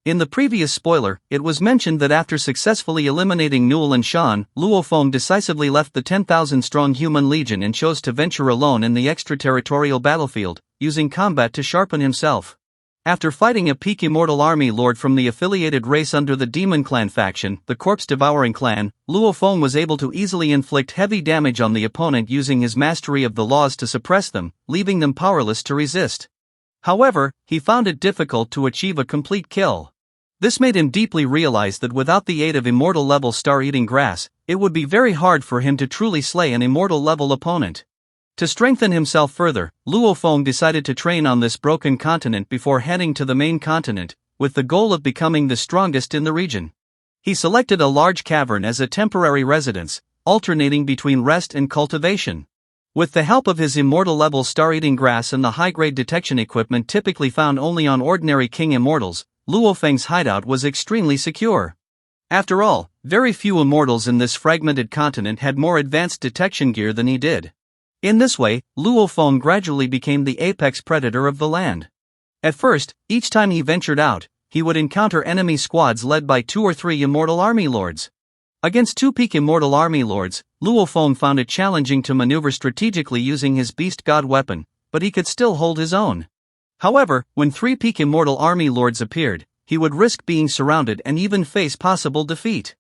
In the previous spoiler, it was mentioned that after successfully eliminating Newell and Shan, Luo Feng decisively left the 10,000-strong human legion and chose to venture alone in the extraterritorial battlefield, using combat to sharpen himself. After fighting a peak Immortal army lord from the affiliated race under the Demon Clan faction, the Corpse-Devouring Clan, Luo Feng was able to easily inflict heavy damage on the opponent using his mastery of the laws to suppress them, leaving them powerless to resist. However, he found it difficult to achieve a complete kill. This made him deeply realize that without the aid of Immortal-level star-eating grass, it would be very hard for him to truly slay an Immortal-level opponent. To strengthen himself further, Luo Feng decided to train on this broken continent before heading to the main continent, with the goal of becoming the strongest in the region. He selected a large cavern as a temporary residence, alternating between rest and cultivation. With the help of his Immortal-level star-eating grass and the high-grade detection equipment typically found only on ordinary King Immortals, Luo Feng's hideout was extremely secure. After all, very few Immortals in this fragmented continent had more advanced detection gear than he did. In this way, Luo Feng gradually became the apex predator of the land. At first, each time he ventured out, he would encounter enemy squads led by 2 or 3 Immortal army lords. Against 2 peak Immortal army lords, Luo Feng found it challenging to maneuver strategically using his Beast God weapon, but he could still hold his own. However, when 3 peak Immortal army lords appeared, he would risk being surrounded and even face possible defeat.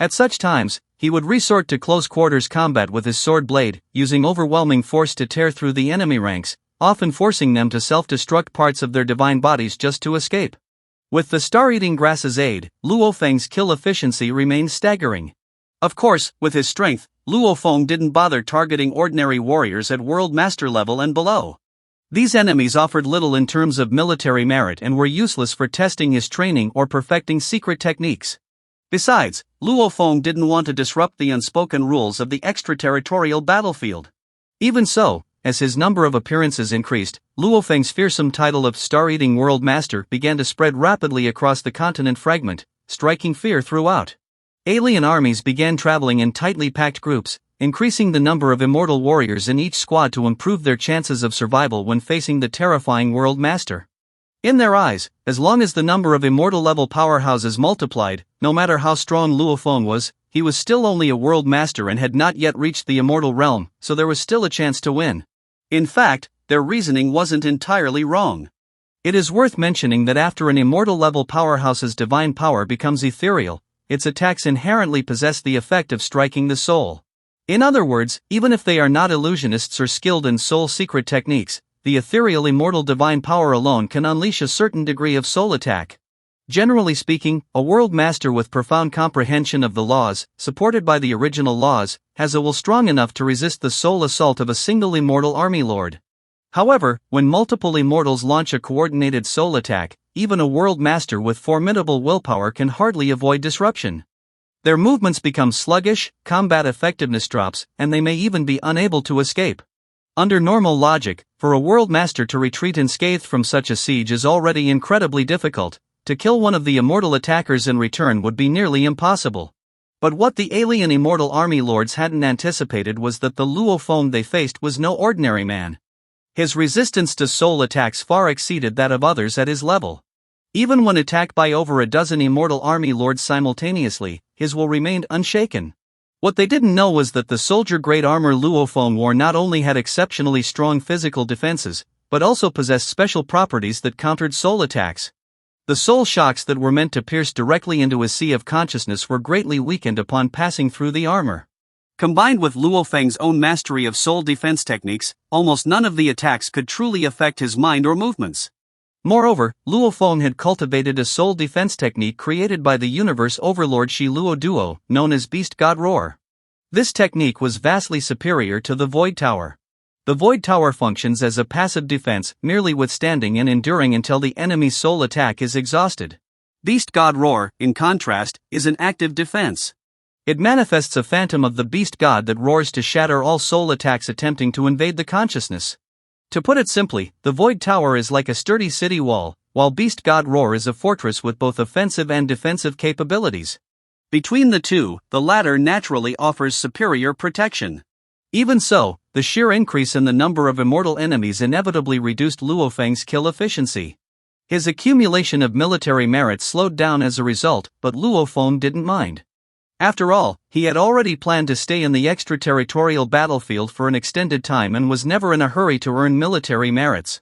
At such times, he would resort to close-quarters combat with his sword blade, using overwhelming force to tear through the enemy ranks, often forcing them to self-destruct parts of their divine bodies just to escape. With the star-eating grass's aid, Luo Feng's kill efficiency remained staggering. Of course, with his strength, Luo Feng didn't bother targeting ordinary warriors at World Master level and below. These enemies offered little in terms of military merit and were useless for testing his training or perfecting secret techniques. Besides, Luo Feng didn't want to disrupt the unspoken rules of the extraterritorial battlefield. Even so, as his number of appearances increased, Luo Feng's fearsome title of Star-Eating World Master began to spread rapidly across the continent fragment, striking fear throughout. Alien armies began traveling in tightly packed groups, increasing the number of Immortal warriors in each squad to improve their chances of survival when facing the terrifying World Master. In their eyes, as long as the number of Immortal-level powerhouses multiplied, no matter how strong Luo Feng was, he was still only a World Master and had not yet reached the Immortal realm, so there was still a chance to win. In fact, their reasoning wasn't entirely wrong. It is worth mentioning that after an Immortal-level powerhouse's divine power becomes ethereal, its attacks inherently possess the effect of striking the soul. In other words, even if they are not illusionists or skilled in soul secret techniques, the ethereal Immortal divine power alone can unleash a certain degree of soul attack. Generally speaking, a World Master with profound comprehension of the laws, supported by the original laws, has a will strong enough to resist the soul assault of a single Immortal army lord. However, when multiple Immortals launch a coordinated soul attack, even a World Master with formidable willpower can hardly avoid disruption. Their movements become sluggish, combat effectiveness drops, and they may even be unable to escape. Under normal logic, for a World Master to retreat unscathed from such a siege is already incredibly difficult. To kill one of the Immortal attackers in return would be nearly impossible. But what the alien Immortal army lords hadn't anticipated was that the Luo Feng they faced was no ordinary man. His resistance to soul attacks far exceeded that of others at his level. Even when attacked by over a dozen Immortal army lords simultaneously, his will remained unshaken. What they didn't know was that the soldier-grade armor Luo Feng wore not only had exceptionally strong physical defenses, but also possessed special properties that countered soul attacks. The soul shocks that were meant to pierce directly into his sea of consciousness were greatly weakened upon passing through the armor. Combined with Luo Feng's own mastery of soul defense techniques, almost none of the attacks could truly affect his mind or movements. Moreover, Luo Feng had cultivated a soul defense technique created by the universe overlord Shi Luo Duo, known as Beast God Roar. This technique was vastly superior to the Void Tower. The Void Tower functions as a passive defense, merely withstanding and enduring until the enemy's soul attack is exhausted. Beast God Roar, in contrast, is an active defense. It manifests a phantom of the Beast God that roars to shatter all soul attacks attempting to invade the consciousness. To put it simply, the Void Tower is like a sturdy city wall, while Beast God Roar is a fortress with both offensive and defensive capabilities. Between the two, the latter naturally offers superior protection. Even so, the sheer increase in the number of Immortal enemies inevitably reduced Luo Feng's kill efficiency. His accumulation of military merits slowed down as a result, but Luo Feng didn't mind. After all, he had already planned to stay in the extraterritorial battlefield for an extended time and was never in a hurry to earn military merits.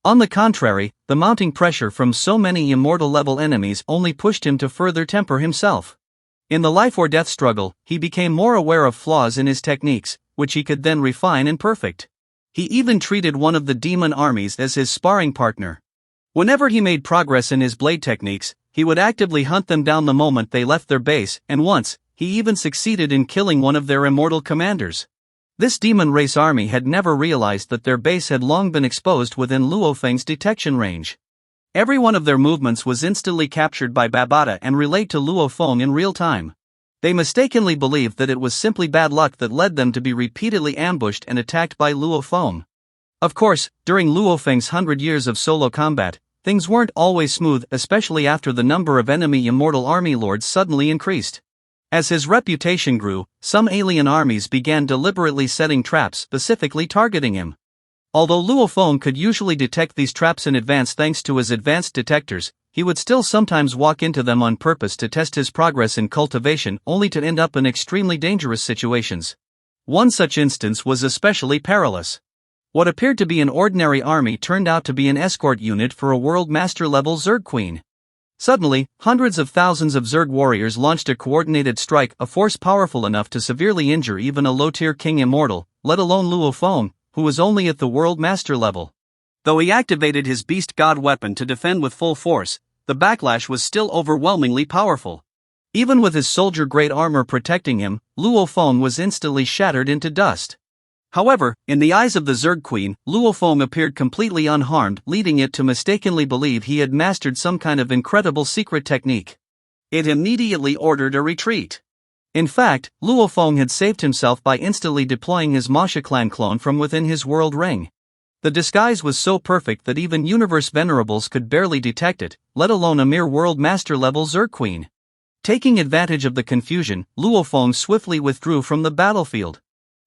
On the contrary, the mounting pressure from so many immortal-level enemies only pushed him to further temper himself. In the life-or-death struggle, he became more aware of flaws in his techniques, which he could then refine and perfect. He even treated one of the demon armies as his sparring partner. Whenever he made progress in his blade techniques, he would actively hunt them down the moment they left their base, and once, he even succeeded in killing one of their immortal commanders. This demon race army had never realized that their base had long been exposed within Luo Feng's detection range. Every one of their movements was instantly captured by Babata and relayed to Luo Feng in real time. They mistakenly believed that it was simply bad luck that led them to be repeatedly ambushed and attacked by Luo Feng. Of course, during Luo Feng's 100 years of solo combat, things weren't always smooth, especially after the number of enemy immortal army lords suddenly increased. As his reputation grew, some alien armies began deliberately setting traps specifically targeting him. Although Luo Feng could usually detect these traps in advance thanks to his advanced detectors, he would still sometimes walk into them on purpose to test his progress in cultivation, only to end up in extremely dangerous situations. One such instance was especially perilous. What appeared to be an ordinary army turned out to be an escort unit for a World Master-level Zerg queen. Suddenly, hundreds of thousands of Zerg warriors launched a coordinated strike, a force powerful enough to severely injure even a low-tier king immortal, let alone Luo Feng, who was only at the World Master level. Though he activated his Beast God weapon to defend with full force, the backlash was still overwhelmingly powerful. Even with his soldier-grade armor protecting him, Luo Feng was instantly shattered into dust. However, in the eyes of the Zerg Queen, Luo Feng appeared completely unharmed, leading it to mistakenly believe he had mastered some kind of incredible secret technique. It immediately ordered a retreat. In fact, Luo Feng had saved himself by instantly deploying his Masha clan clone from within his world ring. The disguise was so perfect that even Universe Venerables could barely detect it, let alone a mere World Master level Zerg Queen. Taking advantage of the confusion, Luo Feng swiftly withdrew from the battlefield.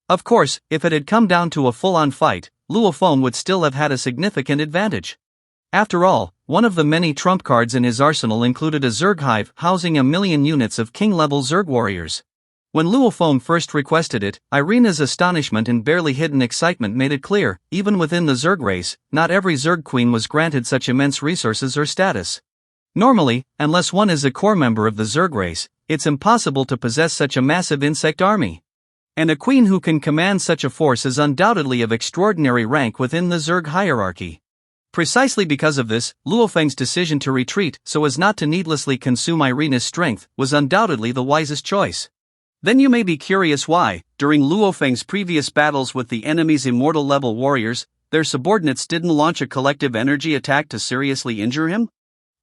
Of course, if it had come down to a full-on fight, Luo Feng would still have had a significant advantage. After all, one of the many trump cards in his arsenal included a Zerg hive housing 1,000,000 units of king-level Zerg warriors. When Luo Feng first requested it, Irina's astonishment and barely hidden excitement made it clear, even within the Zerg race, not every Zerg queen was granted such immense resources or status. Normally, unless one is a core member of the Zerg race, it's impossible to possess such a massive insect army. And a queen who can command such a force is undoubtedly of extraordinary rank within the Zerg hierarchy. Precisely because of this, Luo Feng's decision to retreat so as not to needlessly consume Irina's strength was undoubtedly the wisest choice. Then you may be curious why, during Luo Feng's previous battles with the enemy's immortal-level warriors, their subordinates didn't launch a collective energy attack to seriously injure him?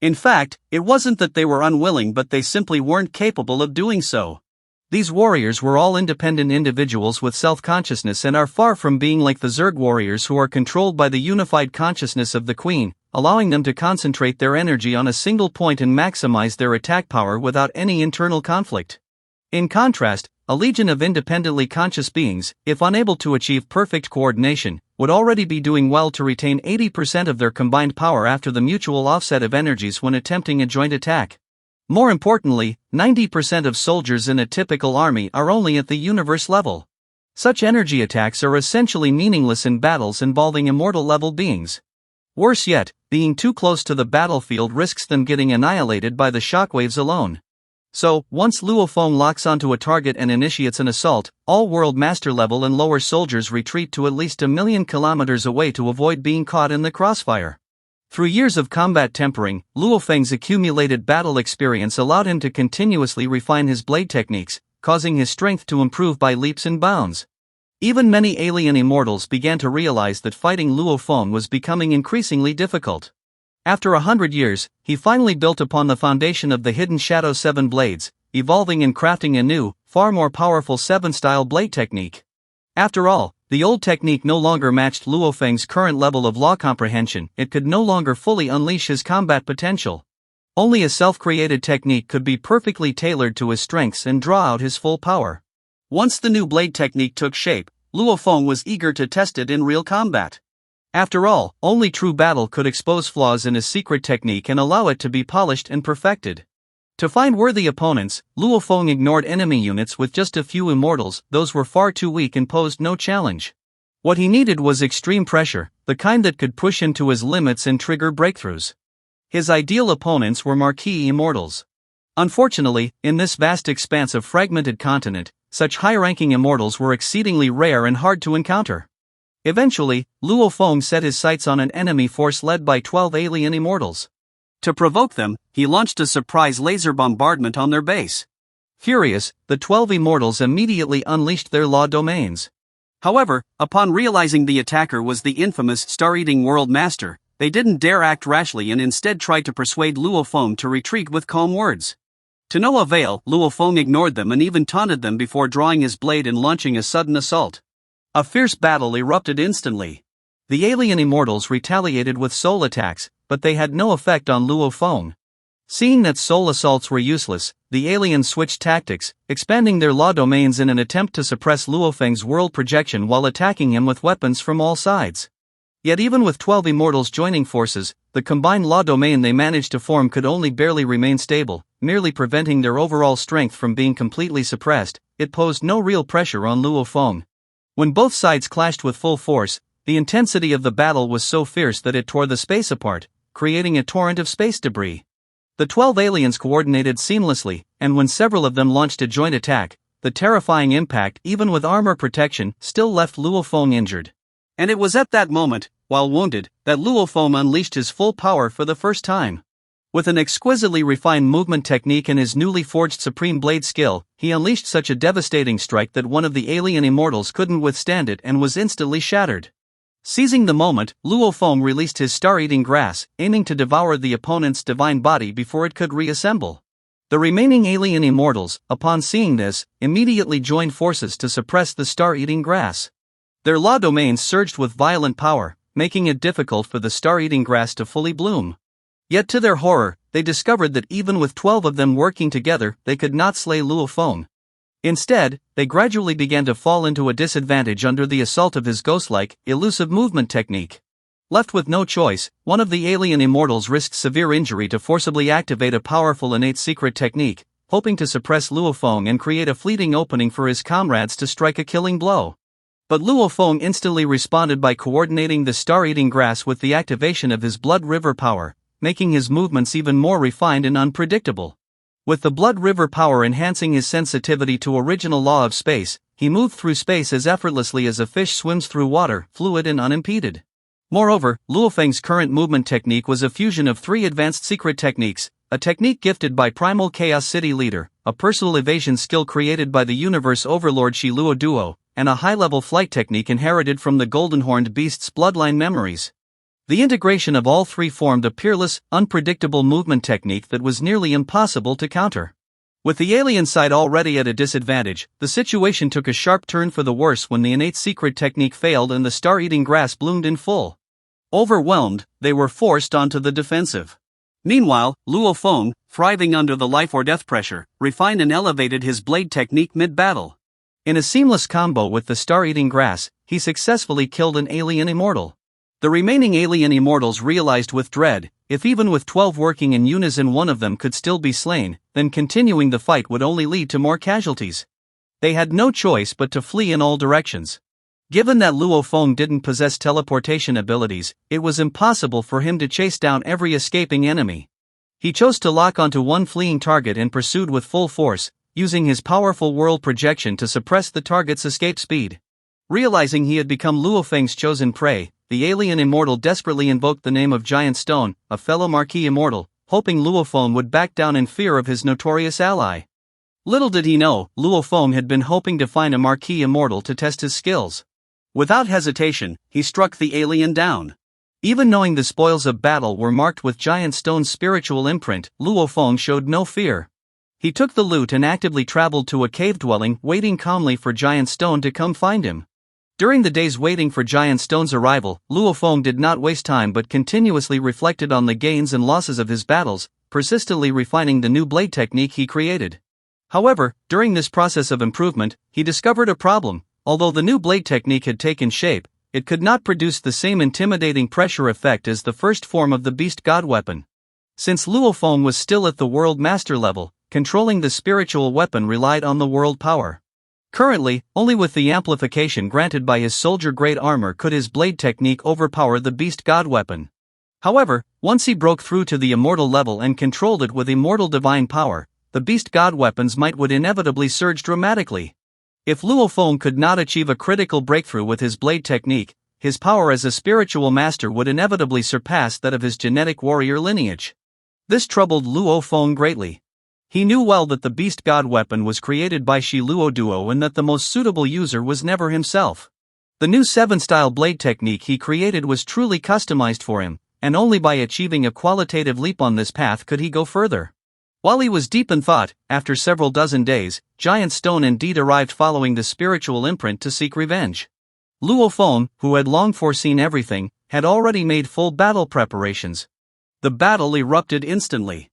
In fact, it wasn't that they were unwilling, but they simply weren't capable of doing so. These warriors were all independent individuals with self-consciousness and are far from being like the Zerg warriors who are controlled by the unified consciousness of the Queen, allowing them to concentrate their energy on a single point and maximize their attack power without any internal conflict. In contrast, a legion of independently conscious beings, if unable to achieve perfect coordination, would already be doing well to retain 80% of their combined power after the mutual offset of energies when attempting a joint attack. More importantly, 90% of soldiers in a typical army are only at the universe level. Such energy attacks are essentially meaningless in battles involving immortal-level beings. Worse yet, being too close to the battlefield risks them getting annihilated by the shockwaves alone. So, once Luo Feng locks onto a target and initiates an assault, all World Master level and lower soldiers retreat to at least 1,000,000 kilometers away to avoid being caught in the crossfire. Through years of combat tempering, Luo Feng's accumulated battle experience allowed him to continuously refine his blade techniques, causing his strength to improve by leaps and bounds. Even many alien immortals began to realize that fighting Luo Feng was becoming increasingly difficult. After 100 years, he finally built upon the foundation of the hidden Shadow 7 blades, evolving and crafting a new, far more powerful 7-style blade technique. After all, the old technique no longer matched Luo Feng's current level of law comprehension, it could no longer fully unleash his combat potential. Only a self-created technique could be perfectly tailored to his strengths and draw out his full power. Once the new blade technique took shape, Luo Feng was eager to test it in real combat. After all, only true battle could expose flaws in his secret technique and allow it to be polished and perfected. To find worthy opponents, Luo Feng ignored enemy units with just a few immortals. Those were far too weak and posed no challenge. What he needed was extreme pressure, the kind that could push him to his limits and trigger breakthroughs. His ideal opponents were marquee immortals. Unfortunately, in this vast expanse of fragmented continent, such high-ranking immortals were exceedingly rare and hard to encounter. Eventually, Luo Feng set his sights on an enemy force led by 12 alien immortals. To provoke them, he launched a surprise laser bombardment on their base. Furious, the 12 immortals immediately unleashed their law domains. However, upon realizing the attacker was the infamous Star-Eating World Master, they didn't dare act rashly and instead tried to persuade Luo Feng to retreat with calm words. To no avail, Luo Feng ignored them and even taunted them before drawing his blade and launching a sudden assault. A fierce battle erupted instantly. The alien immortals retaliated with soul attacks, but they had no effect on Luo Feng. Seeing that soul assaults were useless, the aliens switched tactics, expanding their law domains in an attempt to suppress Luo Feng's world projection while attacking him with weapons from all sides. Yet even with 12 immortals joining forces, the combined law domain they managed to form could only barely remain stable, merely preventing their overall strength from being completely suppressed. It posed no real pressure on Luo Feng. When both sides clashed with full force, the intensity of the battle was so fierce that it tore the space apart, creating a torrent of space debris. The 12 aliens coordinated seamlessly, and when several of them launched a joint attack, the terrifying impact, even with armor protection, still left Luo Feng injured. And it was at that moment, while wounded, that Luo Feng unleashed his full power for the first time. With an exquisitely refined movement technique and his newly forged supreme blade skill, he unleashed such a devastating strike that one of the alien immortals couldn't withstand it and was instantly shattered. Seizing the moment, Luo Feng released his star-eating grass, aiming to devour the opponent's divine body before it could reassemble. The remaining alien immortals, upon seeing this, immediately joined forces to suppress the star-eating grass. Their law domains surged with violent power, making it difficult for the star-eating grass to fully bloom. Yet to their horror, they discovered that even with 12 of them working together, they could not slay Luo Feng. Instead, they gradually began to fall into a disadvantage under the assault of his ghost-like, elusive movement technique. Left with no choice, one of the alien immortals risked severe injury to forcibly activate a powerful innate secret technique, hoping to suppress Luo Feng and create a fleeting opening for his comrades to strike a killing blow. But Luo Feng instantly responded by coordinating the star-eating grass with the activation of his blood river power, making his movements even more refined and unpredictable. With the blood river power enhancing his sensitivity to original law of space, he moved through space as effortlessly as a fish swims through water, fluid and unimpeded. Moreover, Luo Feng's current movement technique was a fusion of 3 advanced secret techniques, a technique gifted by Primal Chaos City Leader, a personal evasion skill created by the Universe Overlord Shi Luo Duo, and a high-level flight technique inherited from the Golden-Horned Beast's bloodline memories. The integration of all 3 formed a peerless, unpredictable movement technique that was nearly impossible to counter. With the alien side already at a disadvantage, the situation took a sharp turn for the worse when the innate secret technique failed and the star-eating grass bloomed in full. Overwhelmed, they were forced onto the defensive. Meanwhile, Luo Feng, thriving under the life-or-death pressure, refined and elevated his blade technique mid-battle. In a seamless combo with the star-eating grass, he successfully killed an alien immortal. The remaining alien immortals realized with dread, if even with 12 working in unison one of them could still be slain, then continuing the fight would only lead to more casualties. They had no choice but to flee in all directions. Given that Luo Feng didn't possess teleportation abilities, it was impossible for him to chase down every escaping enemy. He chose to lock onto one fleeing target and pursued with full force, using his powerful world projection to suppress the target's escape speed. Realizing he had become Luo Feng's chosen prey, the alien immortal desperately invoked the name of Giant Stone, a fellow marquee immortal, hoping Luo Feng would back down in fear of his notorious ally. Little did he know, Luo Feng had been hoping to find a marquee immortal to test his skills. Without hesitation, he struck the alien down. Even knowing the spoils of battle were marked with Giant Stone's spiritual imprint, Luo Feng showed no fear. He took the loot and actively traveled to a cave dwelling, waiting calmly for Giant Stone to come find him. During the days waiting for Giant Stone's arrival, Luo Feng did not waste time but continuously reflected on the gains and losses of his battles, persistently refining the new blade technique he created. However, during this process of improvement, he discovered a problem. Although the new blade technique had taken shape, it could not produce the same intimidating pressure effect as the first form of the Beast God weapon. Since Luo Feng was still at the World Master level, controlling the spiritual weapon relied on the world power. Currently, only with the amplification granted by his soldier-grade armor could his blade technique overpower the Beast God weapon. However, once he broke through to the Immortal level and controlled it with immortal divine power, the Beast God weapon's might would inevitably surge dramatically. If Luo Feng could not achieve a critical breakthrough with his blade technique, his power as a spiritual master would inevitably surpass that of his genetic warrior lineage. This troubled Luo Feng greatly. He knew well that the Beast God weapon was created by Shi Luo Duo and that the most suitable user was never himself. The new 7-style blade technique he created was truly customized for him, and only by achieving a qualitative leap on this path could he go further. While he was deep in thought, after several dozen days, Giant Stone indeed arrived following the spiritual imprint to seek revenge. Luo Feng, who had long foreseen everything, had already made full battle preparations. The battle erupted instantly.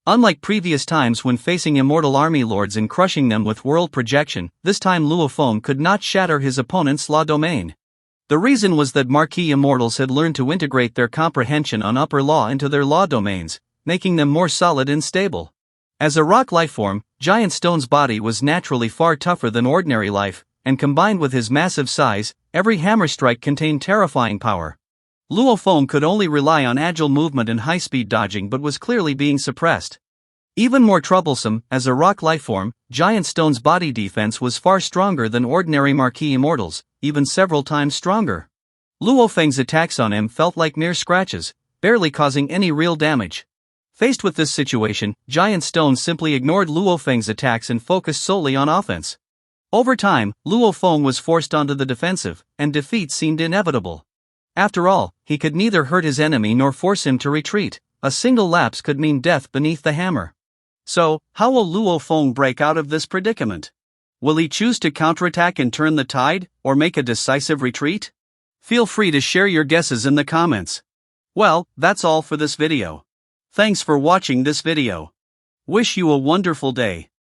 Unlike previous times when facing immortal army lords and crushing them with world projection, this time Luo Feng could not shatter his opponent's law domain. The reason was that Marquis Immortals had learned to integrate their comprehension on upper law into their law domains, making them more solid and stable. As a rock lifeform, Giant Stone's body was naturally far tougher than ordinary life, and combined with his massive size, every hammer strike contained terrifying power. Luo Feng could only rely on agile movement and high-speed dodging but was clearly being suppressed. Even more troublesome, as a rock lifeform, Giant Stone's body defense was far stronger than ordinary Marquis Immortals, even several times stronger. Luo Feng's attacks on him felt like mere scratches, barely causing any real damage. Faced with this situation, Giant Stone simply ignored Luo Feng's attacks and focused solely on offense. Over time, Luo Feng was forced onto the defensive, and defeat seemed inevitable. After all, he could neither hurt his enemy nor force him to retreat. A single lapse could mean death beneath the hammer. So, how will Luo Feng break out of this predicament? Will he choose to counterattack and turn the tide, or make a decisive retreat? Feel free to share your guesses in the comments. Well, that's all for this video. Thanks for watching this video. Wish you a wonderful day.